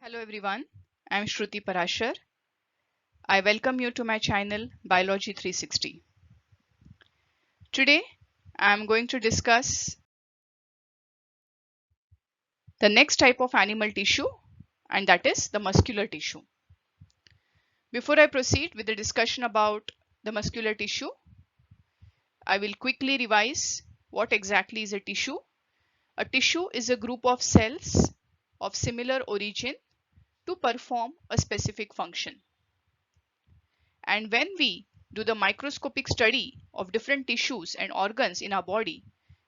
Hello everyone, I am Shruti Parashar. I welcome you to my channel Biology 360. Today I am going to discuss the next type of animal tissue, and that is the muscular tissue. Before I proceed with the discussion about the muscular tissue, I will quickly revise what exactly is a tissue. A tissue is a group of cells of similar origin to perform a specific function. And when we do the microscopic study of different tissues and organs in our body,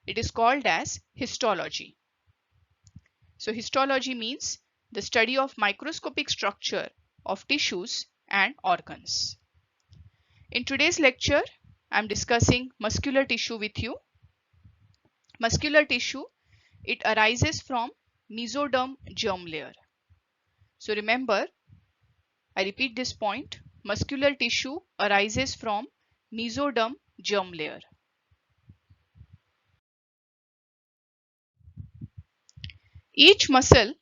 it is called as histology. So histology means the study of microscopic structure of tissues and organs. In today's lecture, I am discussing muscular tissue with you. Muscular tissue, it arises from mesoderm germ layer. So remember, I repeat this point, muscular tissue arises from mesoderm germ layer. Each muscle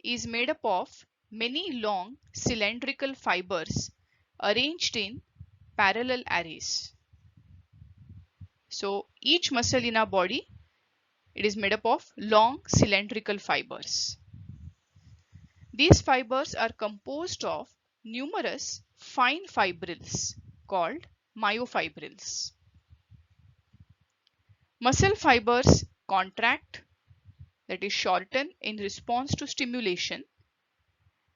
is made up of many long cylindrical fibers arranged in parallel arrays. So each muscle in our body, it is made up of long cylindrical fibers. These fibers are composed of numerous fine fibrils called myofibrils. Muscle fibers contract, that is shorten in response to stimulation,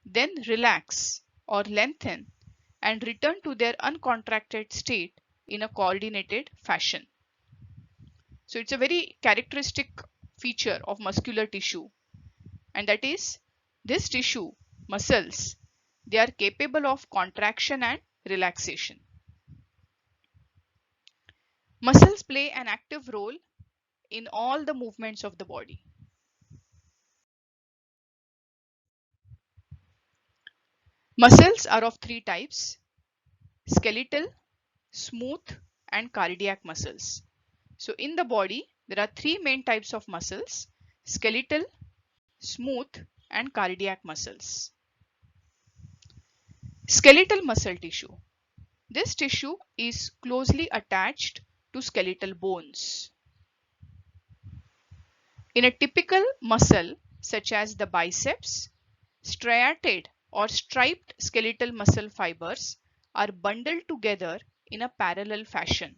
then relax or lengthen and return to their uncontracted state in a coordinated fashion. So it's a very characteristic feature of muscular tissue, and that is this tissue, muscles, they are capable of contraction and relaxation. Muscles play an active role in all the movements of the body. Muscles are of three types: skeletal, smooth, and cardiac muscles. So in the body, there are three main types of muscles: skeletal, smooth, and cardiac muscles. Skeletal muscle tissue. This tissue is closely attached to skeletal bones. In a typical muscle, such as the biceps, striated or striped skeletal muscle fibers are bundled together in a parallel fashion.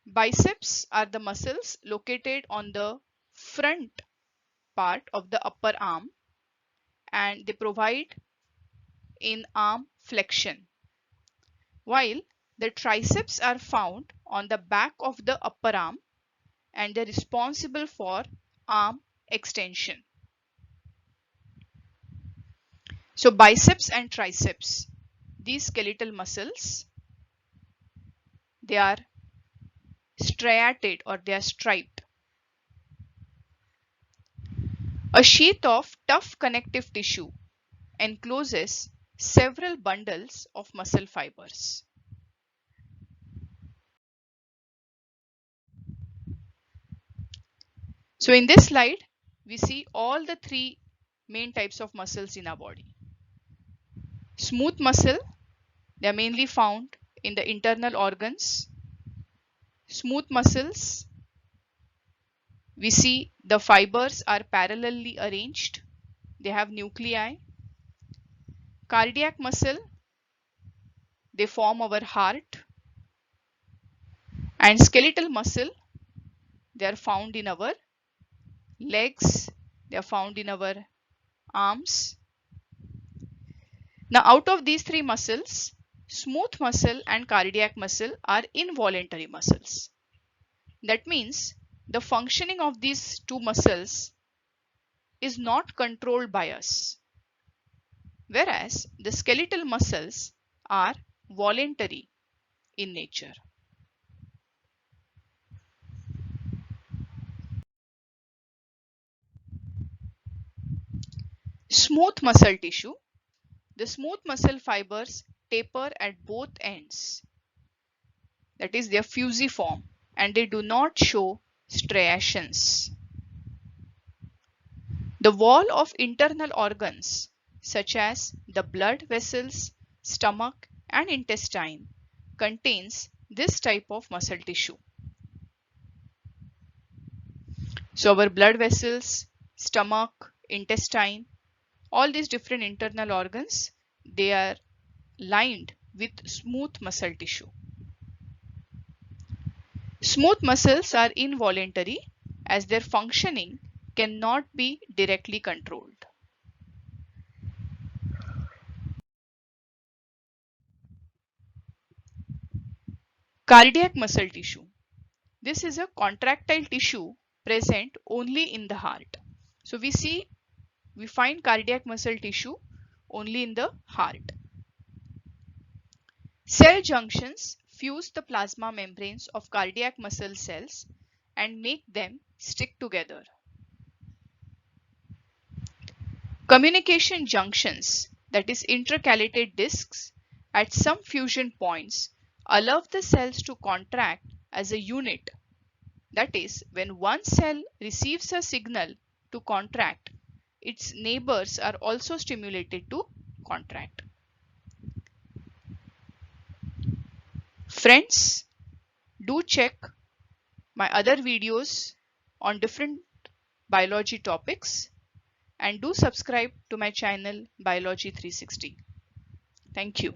Biceps are the muscles located on the front part of the upper arm, and they provide in arm flexion, while the triceps are found on the back of the upper arm and they're responsible for arm extension. So biceps and triceps, these skeletal muscles, they are striated or they are striped. A sheath of tough connective tissue encloses several bundles of muscle fibers. So in this slide, we see all the three main types of muscles in our body. Smooth muscle, they are mainly found in the internal organs. Smooth muscles, we see the fibers are parallelly arranged. They have nuclei. Cardiac muscle, they form our heart. And skeletal muscle, they are found in our legs. They are found in our arms. Now out of these three muscles, smooth muscle and cardiac muscle are involuntary muscles. That means the functioning of these two muscles is not controlled by us, whereas the skeletal muscles are voluntary in nature. Smooth muscle tissue. The smooth muscle fibers taper at both ends, that is, they are fusiform and they do not show striations. The wall of internal organs such as the blood vessels, stomach and intestine contains this type of muscle tissue. So our blood vessels, stomach, intestine, all these different internal organs, they are lined with smooth muscle tissue. Smooth muscles are involuntary as their functioning cannot be directly controlled. Cardiac muscle tissue. This is a contractile tissue present only in the heart. So we find cardiac muscle tissue only in the heart. Cell junctions fuse the plasma membranes of cardiac muscle cells and make them stick together. Communication junctions, that is intercalated discs, at some fusion points allow the cells to contract as a unit. That is, when one cell receives a signal to contract, its neighbors are also stimulated to contract. Friends, do check my other videos on different biology topics and do subscribe to my channel Biology 360. Thank you.